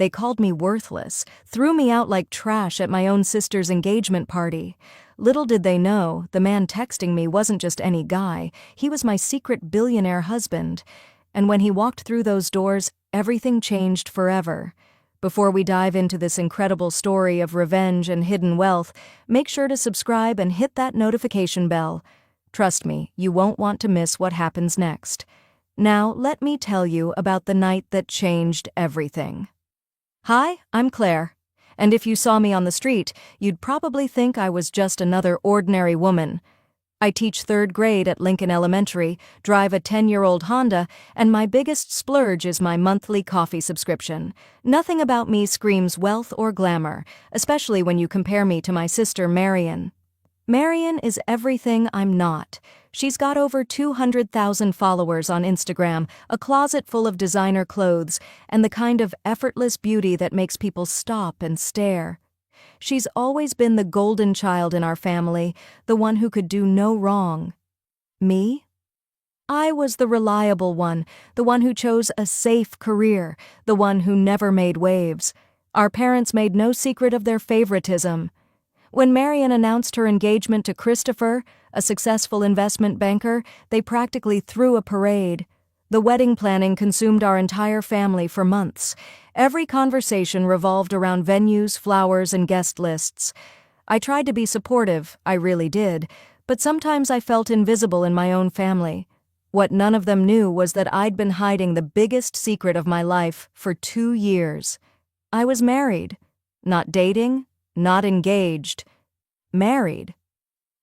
They called me worthless, threw me out like trash at my own sister's engagement party. Little did they know, the man texting me wasn't just any guy, he was my secret billionaire husband. And when he walked through those doors, everything changed forever. Before we dive into this incredible story of revenge and hidden wealth, make sure to subscribe and hit that notification bell. Trust me, you won't want to miss what happens next. Now, let me tell you about the night that changed everything. Hi, I'm Claire. And if you saw me on the street, you'd probably think I was just another ordinary woman. I teach 3rd grade at Lincoln Elementary, drive a 10-year-old Honda, and my biggest splurge is my monthly coffee subscription. Nothing about me screams wealth or glamour, especially when you compare me to my sister Marion. Marion is everything I'm not. She's got over 200,000 followers on Instagram, a closet full of designer clothes, and the kind of effortless beauty that makes people stop and stare. She's always been the golden child in our family, the one who could do no wrong. Me? I was the reliable one, the one who chose a safe career, the one who never made waves. Our parents made no secret of their favoritism. When Marion announced her engagement to Christopher, a successful investment banker, they practically threw a parade. The wedding planning consumed our entire family for months. Every conversation revolved around venues, flowers, and guest lists. I tried to be supportive, I really did, but sometimes I felt invisible in my own family. What none of them knew was that I'd been hiding the biggest secret of my life for 2 years. I was married. Not dating, not engaged. Married.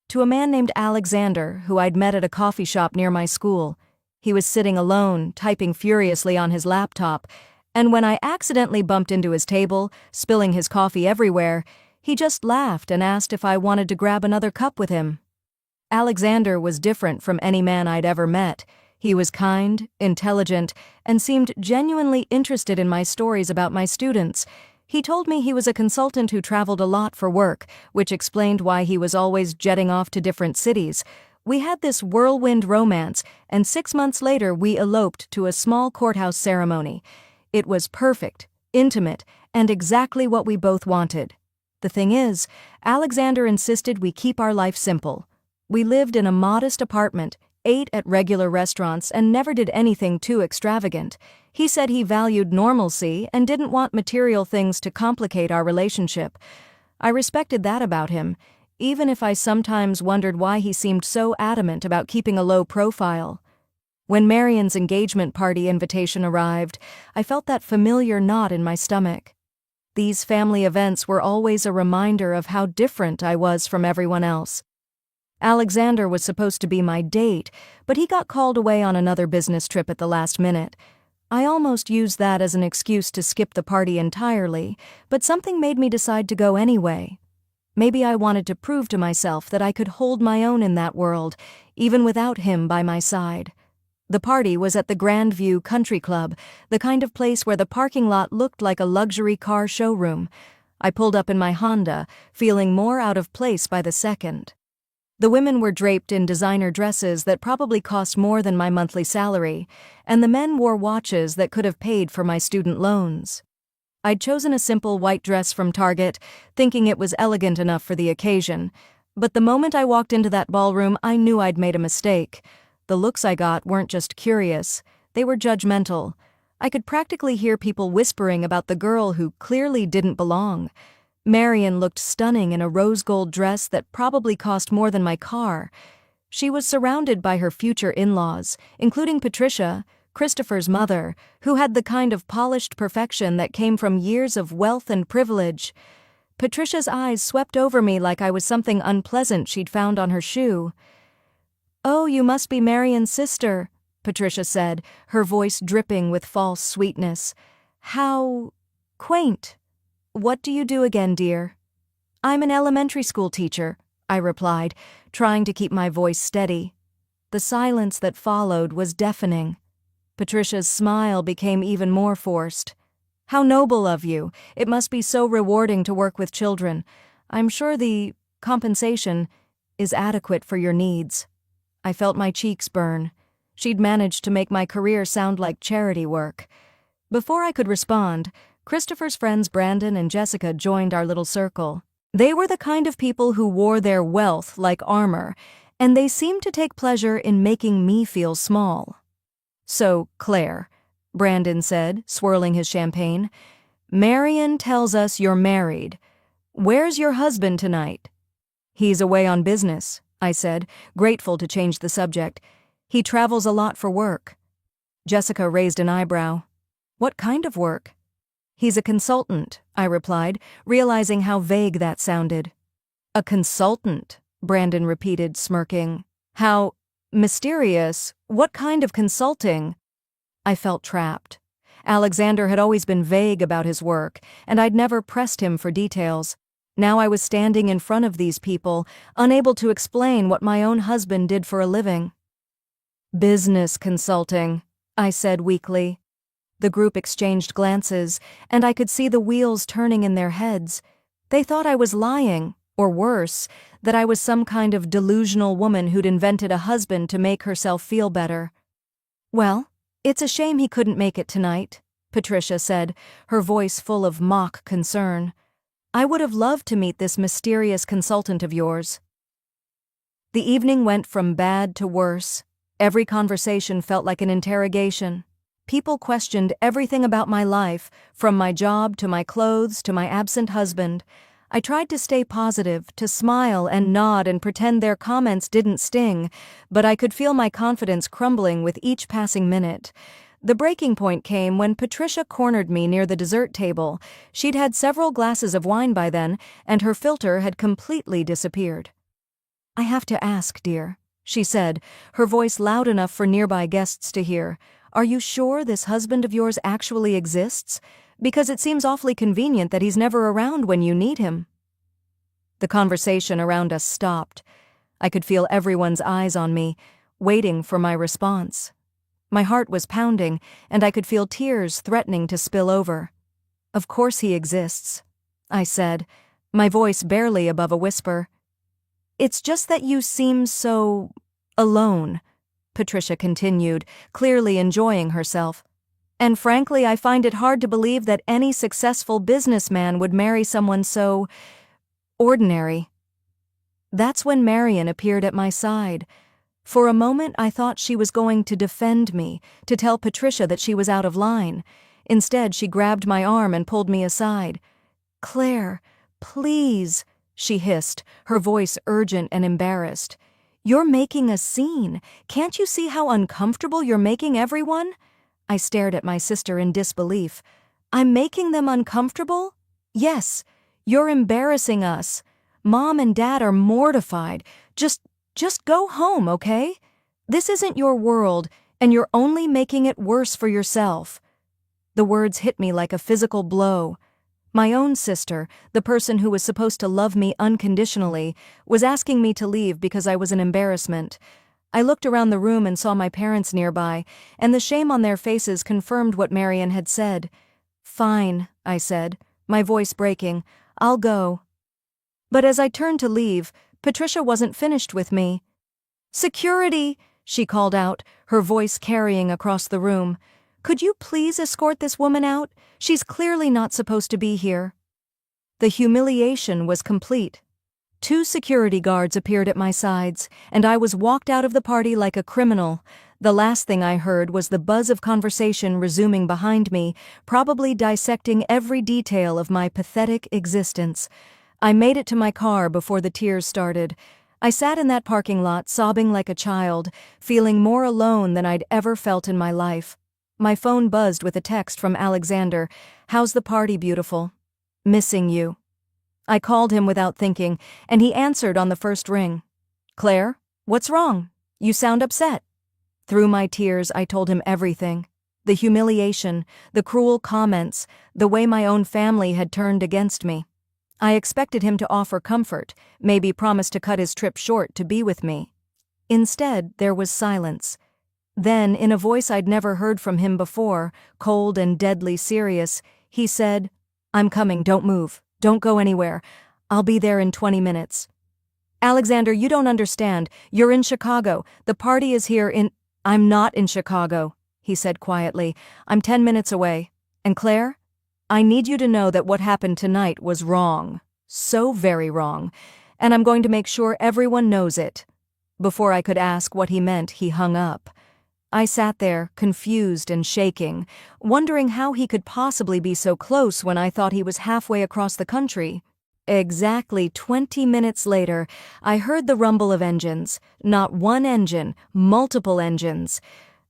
To a man named Alexander, who I'd met at a coffee shop near my school. He was sitting alone, typing furiously on his laptop, and when I accidentally bumped into his table, spilling his coffee everywhere, he just laughed and asked if I wanted to grab another cup with him. Alexander was different from any man I'd ever met. He was kind, intelligent, and seemed genuinely interested in my stories about my students. He told me he was a consultant who traveled a lot for work, which explained why he was always jetting off to different cities. We had this whirlwind romance, and 6 months later we eloped to a small courthouse ceremony. It was perfect, intimate, and exactly what we both wanted. The thing is, Alexander insisted we keep our life simple. We lived in a modest apartment, ate at regular restaurants, and never did anything too extravagant. He said he valued normalcy and didn't want material things to complicate our relationship. I respected that about him, even if I sometimes wondered why he seemed so adamant about keeping a low profile. When Marion's engagement party invitation arrived, I felt that familiar knot in my stomach. These family events were always a reminder of how different I was from everyone else. Alexander was supposed to be my date, but he got called away on another business trip at the last minute. I almost used that as an excuse to skip the party entirely, but something made me decide to go anyway. Maybe I wanted to prove to myself that I could hold my own in that world, even without him by my side. The party was at the Grandview Country Club, the kind of place where the parking lot looked like a luxury car showroom. I pulled up in my Honda, feeling more out of place by the second. The women were draped in designer dresses that probably cost more than my monthly salary, and the men wore watches that could have paid for my student loans. I'd chosen a simple white dress from Target, thinking it was elegant enough for the occasion, but the moment I walked into that ballroom, I knew I'd made a mistake. The looks I got weren't just curious, they were judgmental. I could practically hear people whispering about the girl who clearly didn't belong. Marion looked stunning in a rose gold dress that probably cost more than my car. She was surrounded by her future in-laws, including Patricia, Christopher's mother, who had the kind of polished perfection that came from years of wealth and privilege. Patricia's eyes swept over me like I was something unpleasant she'd found on her shoe. "Oh, you must be Marion's sister," Patricia said, her voice dripping with false sweetness. "How quaint. What do you do again, dear?" "I'm an elementary school teacher," I replied, trying to keep my voice steady. The silence that followed was deafening. Patricia's smile became even more forced. "How noble of you. It must be so rewarding to work with children. I'm sure the compensation is adequate for your needs." I felt my cheeks burn. She'd managed to make my career sound like charity work. Before I could respond, Christopher's friends Brandon and Jessica joined our little circle. They were the kind of people who wore their wealth like armor, and they seemed to take pleasure in making me feel small. "So, Claire," Brandon said, swirling his champagne, "Marion tells us you're married. Where's your husband tonight?" "He's away on business," I said, grateful to change the subject. "He travels a lot for work." Jessica raised an eyebrow. "What kind of work?" "He's a consultant," I replied, realizing how vague that sounded. "A consultant," Brandon repeated, smirking. "How mysterious. What kind of consulting?" I felt trapped. Alexander had always been vague about his work, and I'd never pressed him for details. Now I was standing in front of these people, unable to explain what my own husband did for a living. "Business consulting," I said weakly. The group exchanged glances, and I could see the wheels turning in their heads. They thought I was lying, or worse, that I was some kind of delusional woman who'd invented a husband to make herself feel better. "Well, it's a shame he couldn't make it tonight," Patricia said, her voice full of mock concern. "I would have loved to meet this mysterious consultant of yours." The evening went from bad to worse. Every conversation felt like an interrogation. People questioned everything about my life, from my job to my clothes to my absent husband. I tried to stay positive, to smile and nod and pretend their comments didn't sting, but I could feel my confidence crumbling with each passing minute. The breaking point came when Patricia cornered me near the dessert table. She'd had several glasses of wine by then, and her filter had completely disappeared. "I have to ask, dear," she said, her voice loud enough for nearby guests to hear. "Are you sure this husband of yours actually exists? Because it seems awfully convenient that he's never around when you need him." The conversation around us stopped. I could feel everyone's eyes on me, waiting for my response. My heart was pounding, and I could feel tears threatening to spill over. "Of course he exists," I said, my voice barely above a whisper. "It's just that you seem so alone," Patricia continued, clearly enjoying herself. "And frankly, I find it hard to believe that any successful businessman would marry someone so ordinary." That's when Marion appeared at my side. For a moment, I thought she was going to defend me, to tell Patricia that she was out of line. Instead, she grabbed my arm and pulled me aside. "Claire, please," she hissed, her voice urgent and embarrassed. "You're making a scene. Can't you see how uncomfortable you're making everyone?" I stared at my sister in disbelief. "I'm making them uncomfortable?" "Yes, you're embarrassing us. Mom and Dad are mortified. Just go home, okay? This isn't your world, and you're only making it worse for yourself." The words hit me like a physical blow. My own sister, the person who was supposed to love me unconditionally, was asking me to leave because I was an embarrassment. I looked around the room and saw my parents nearby, and the shame on their faces confirmed what Marion had said. "Fine," I said, my voice breaking. "I'll go." But as I turned to leave, Patricia wasn't finished with me. "Security!" she called out, her voice carrying across the room. "Could you please escort this woman out? She's clearly not supposed to be here." The humiliation was complete. 2 security guards appeared at my sides, and I was walked out of the party like a criminal. The last thing I heard was the buzz of conversation resuming behind me, probably dissecting every detail of my pathetic existence. I made it to my car before the tears started. I sat in that parking lot sobbing like a child, feeling more alone than I'd ever felt in my life. My phone buzzed with a text from Alexander. "How's the party, beautiful? Missing you." I called him without thinking, and he answered on the first ring. "Claire, what's wrong? You sound upset." Through my tears, I told him everything. The humiliation, the cruel comments, the way my own family had turned against me. I expected him to offer comfort, maybe promise to cut his trip short to be with me. Instead, there was silence. Then, in a voice I'd never heard from him before, cold and deadly serious, he said, "I'm coming, don't move. Don't go anywhere. I'll be there in 20 minutes. Alexander, you don't understand. You're in Chicago. The party is here in—" "I'm not in Chicago," he said quietly. "I'm 10 minutes away. And Claire? I need you to know that what happened tonight was wrong. So very wrong. And I'm going to make sure everyone knows it." Before I could ask what he meant, he hung up. I sat there, confused and shaking, wondering how he could possibly be so close when I thought he was halfway across the country. Exactly 20 minutes later, I heard the rumble of engines. Not one engine, multiple engines.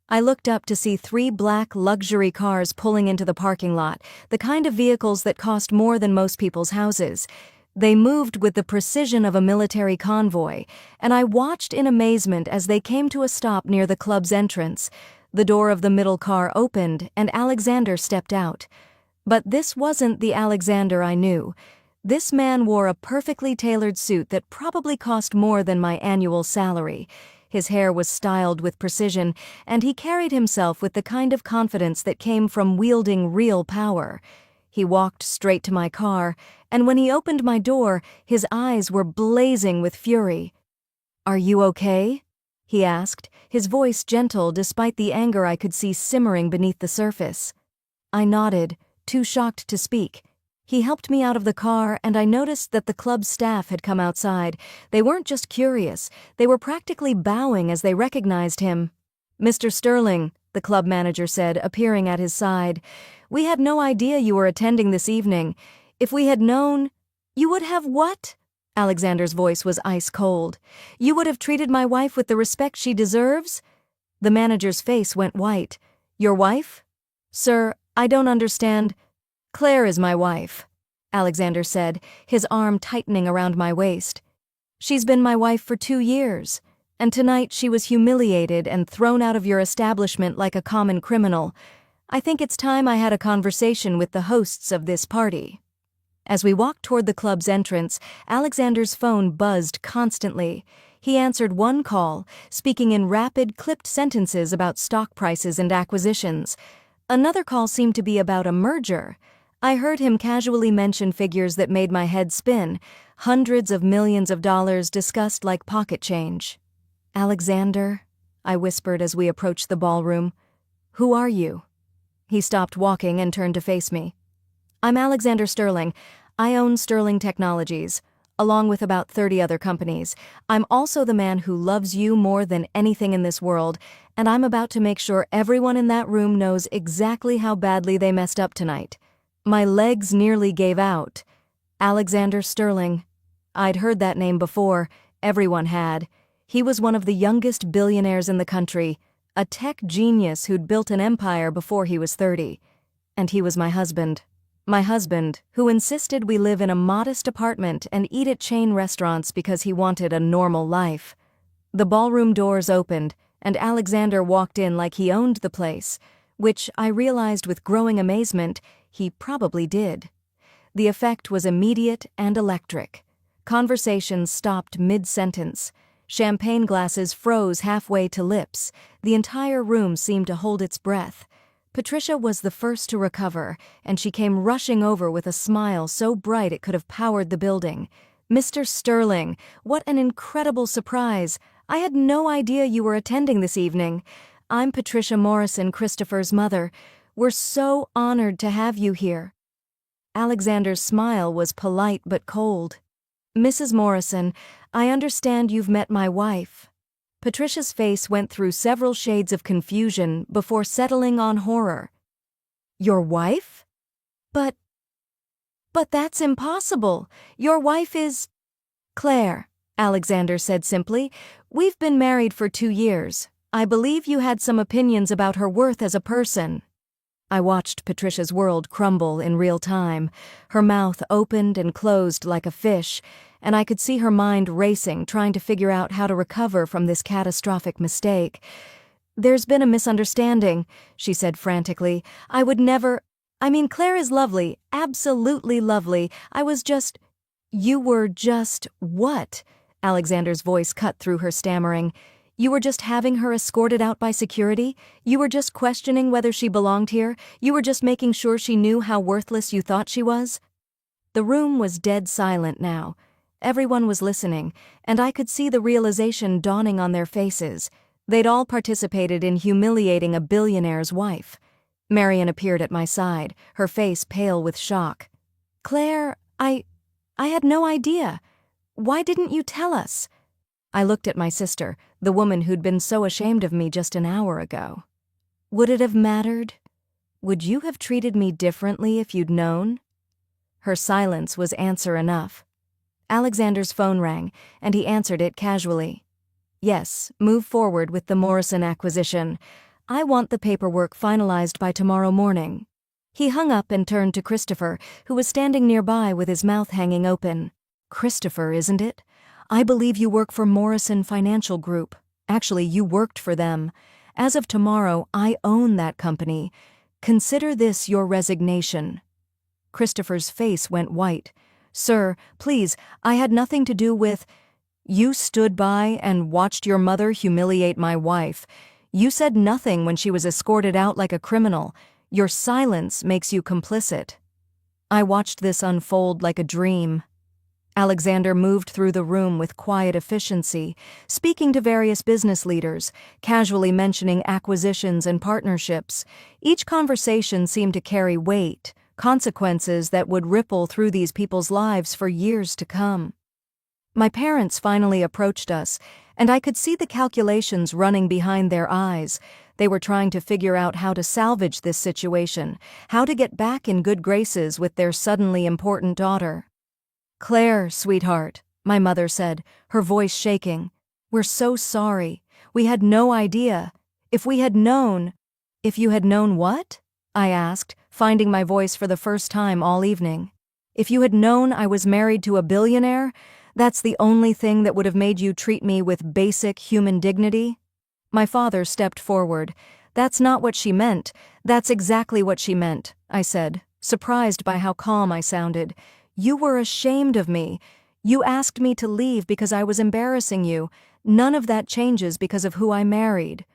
I looked up to see 3 black luxury cars pulling into the parking lot, the kind of vehicles that cost more than most people's houses. They moved with the precision of a military convoy, and I watched in amazement as they came to a stop near the club's entrance. The door of the middle car opened, and Alexander stepped out. But this wasn't the Alexander I knew. This man wore a perfectly tailored suit that probably cost more than my annual salary. His hair was styled with precision, and he carried himself with the kind of confidence that came from wielding real power. He walked straight to my car, and when he opened my door, his eyes were blazing with fury. "Are you okay?" he asked, his voice gentle despite the anger I could see simmering beneath the surface. I nodded, too shocked to speak. He helped me out of the car, and I noticed that the club staff had come outside. They weren't just curious, they were practically bowing as they recognized him. "Mr. Sterling," the club manager said, appearing at his side, "we had no idea you were attending this evening. If we had known—" "You would have what?" Alexander's voice was ice cold. "You would have treated my wife with the respect she deserves?" The manager's face went white. "Your wife?" "Sir, I don't understand." "Claire is my wife," Alexander said, his arm tightening around my waist. "She's been my wife for 2 years, and tonight she was humiliated and thrown out of your establishment like a common criminal. I think it's time I had a conversation with the hosts of this party." As we walked toward the club's entrance, Alexander's phone buzzed constantly. He answered one call, speaking in rapid, clipped sentences about stock prices and acquisitions. Another call seemed to be about a merger. I heard him casually mention figures that made my head spin, hundreds of millions of dollars discussed like pocket change. "Alexander," I whispered as we approached the ballroom. "Who are you?" He stopped walking and turned to face me. "I'm Alexander Sterling. I own Sterling Technologies, along with about 30 other companies. I'm also the man who loves you more than anything in this world, and I'm about to make sure everyone in that room knows exactly how badly they messed up tonight." My legs nearly gave out. Alexander Sterling. I'd heard that name before. Everyone had. He was one of the youngest billionaires in the country, a tech genius who'd built an empire before he was 30. And he was my husband. My husband, who insisted we live in a modest apartment and eat at chain restaurants because he wanted a normal life. The ballroom doors opened, and Alexander walked in like he owned the place, which I realized with growing amazement he probably did. The effect was immediate and electric. Conversations stopped mid-sentence. Champagne glasses froze halfway to lips. The entire room seemed to hold its breath. Patricia was the first to recover, and she came rushing over with a smile so bright it could have powered the building. "Mr. Sterling, what an incredible surprise! I had no idea you were attending this evening. I'm Patricia Morrison, Christopher's mother. We're so honored to have you here." Alexander's smile was polite but cold. "Mrs. Morrison, I understand you've met my wife." Patricia's face went through several shades of confusion before settling on horror. "Your wife? But that's impossible. Your wife is—" "Claire," Alexander said simply. "We've been married for 2 years. I believe you had some opinions about her worth as a person." I watched Patricia's world crumble in real time. Her mouth opened and closed like a fish, and I could see her mind racing, trying to figure out how to recover from this catastrophic mistake. "There's been a misunderstanding," she said frantically. "I would never— I mean, Claire is lovely, absolutely lovely. I was just—" "You were just what?" Alexander's voice cut through her stammering. "You were just having her escorted out by security? You were just questioning whether she belonged here? You were just making sure she knew how worthless you thought she was?" The room was dead silent now. Everyone was listening, and I could see the realization dawning on their faces. They'd all participated in humiliating a billionaire's wife. Marian appeared at my side, her face pale with shock. "Claire, I had no idea. Why didn't you tell us?" I looked at my sister, the woman who'd been so ashamed of me just an hour ago. "Would it have mattered? Would you have treated me differently if you'd known?" Her silence was answer enough. Alexander's phone rang, and he answered it casually. "Yes, move forward with the Morrison acquisition. I want the paperwork finalized by tomorrow morning." He hung up and turned to Christopher, who was standing nearby with his mouth hanging open. "Christopher, isn't it? I believe you work for Morrison Financial Group. Actually, you worked for them. As of tomorrow, I own that company. Consider this your resignation." Christopher's face went white. "Sir, please, I had nothing to do with—" "You stood by and watched your mother humiliate my wife. You said nothing when she was escorted out like a criminal. Your silence makes you complicit." I watched this unfold like a dream. Alexander moved through the room with quiet efficiency, speaking to various business leaders, casually mentioning acquisitions and partnerships. Each conversation seemed to carry weight, consequences that would ripple through these people's lives for years to come. My parents finally approached us, and I could see the calculations running behind their eyes. They were trying to figure out how to salvage this situation, how to get back in good graces with their suddenly important daughter. "Claire, sweetheart," my mother said, her voice shaking. "We're so sorry. We had no idea. If we had known—" "If you had known what?" I asked, finding my voice for the first time all evening. "If you had known I was married to a billionaire, that's the only thing that would have made you treat me with basic human dignity?" My father stepped forward. "That's not what she meant. That's exactly what she meant," I said, surprised by how calm I sounded. "You were ashamed of me. You asked me to leave because I was embarrassing you. None of that changes because of who I married."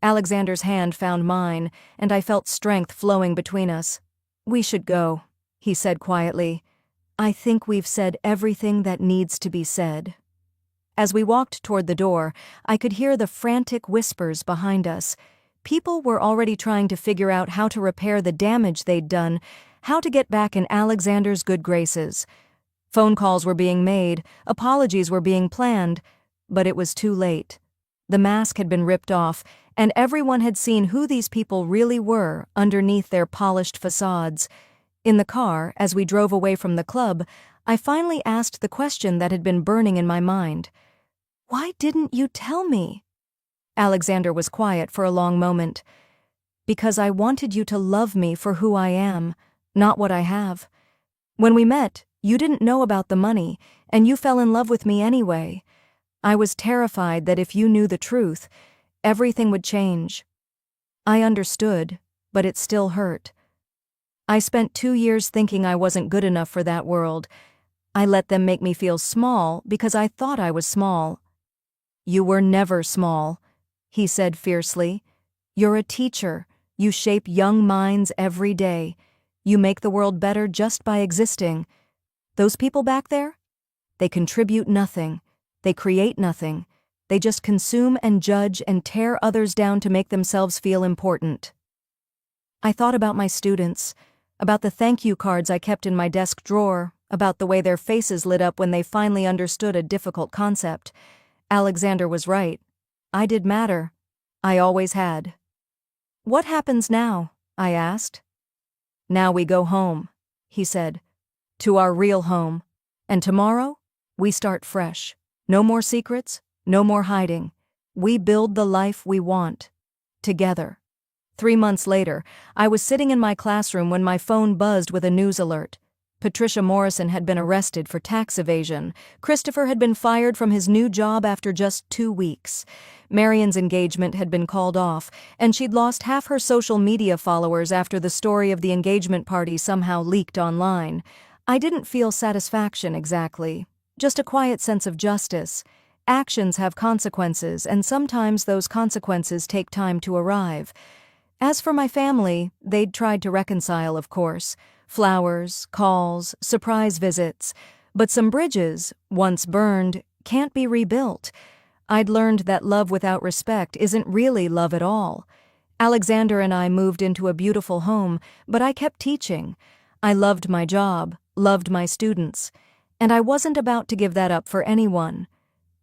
Alexander's hand found mine, and I felt strength flowing between us. "We should go," he said quietly. "I think we've said everything that needs to be said." As we walked toward the door, I could hear the frantic whispers behind us. People were already trying to figure out how to repair the damage they'd done, how to get back in Alexander's good graces. Phone calls were being made, apologies were being planned, but it was too late. The mask had been ripped off, and everyone had seen who these people really were underneath their polished facades. In the car, as we drove away from the club, I finally asked the question that had been burning in my mind. "Why didn't you tell me?" Alexander was quiet for a long moment. "Because I wanted you to love me for who I am, not what I have. When we met, you didn't know about the money, and you fell in love with me anyway. I was terrified that if you knew the truth, everything would change." I understood, but it still hurt. I spent 2 years thinking I wasn't good enough for that world. I let them make me feel small because I thought I was small. "You were never small," he said fiercely. "You're a teacher. You shape young minds every day. You make the world better just by existing. Those people back there? They contribute nothing. They create nothing. They just consume and judge and tear others down to make themselves feel important." I thought about my students, about the thank you cards I kept in my desk drawer, about the way their faces lit up when they finally understood a difficult concept. Alexander was right. I did matter. I always had. "What happens now?" I asked. "Now we go home," he said. "To our real home. And tomorrow, we start fresh. No more secrets, no more hiding. We build the life we want. Together." 3 months later, I was sitting in my classroom when my phone buzzed with a news alert. Patricia Morrison had been arrested for tax evasion. Christopher had been fired from his new job after just 2 weeks. Marian's engagement had been called off, and she'd lost half her social media followers after the story of the engagement party somehow leaked online. I didn't feel satisfaction exactly, just a quiet sense of justice. Actions have consequences, and sometimes those consequences take time to arrive. As for my family, they'd tried to reconcile, of course. Flowers, calls, surprise visits. But some bridges, once burned, can't be rebuilt. I'd learned that love without respect isn't really love at all. Alexander and I moved into a beautiful home, but I kept teaching. I loved my job, loved my students, and I wasn't about to give that up for anyone.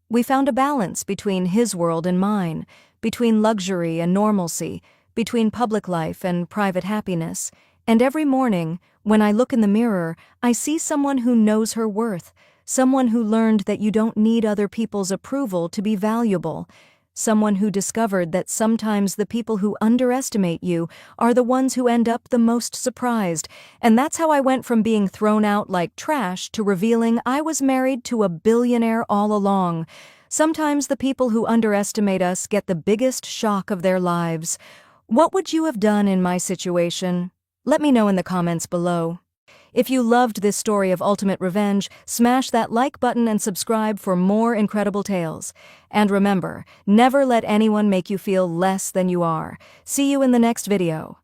We found a balance between his world and mine, between luxury and normalcy, between public life and private happiness. And every morning, when I look in the mirror, I see someone who knows her worth, someone who learned that you don't need other people's approval to be valuable, someone who discovered that sometimes the people who underestimate you are the ones who end up the most surprised. And that's how I went from being thrown out like trash to revealing I was married to a billionaire all along. Sometimes the people who underestimate us get the biggest shock of their lives. What would you have done in my situation? Let me know in the comments below. If you loved this story of ultimate revenge, smash that like button and subscribe for more incredible tales. And remember, never let anyone make you feel less than you are. See you in the next video.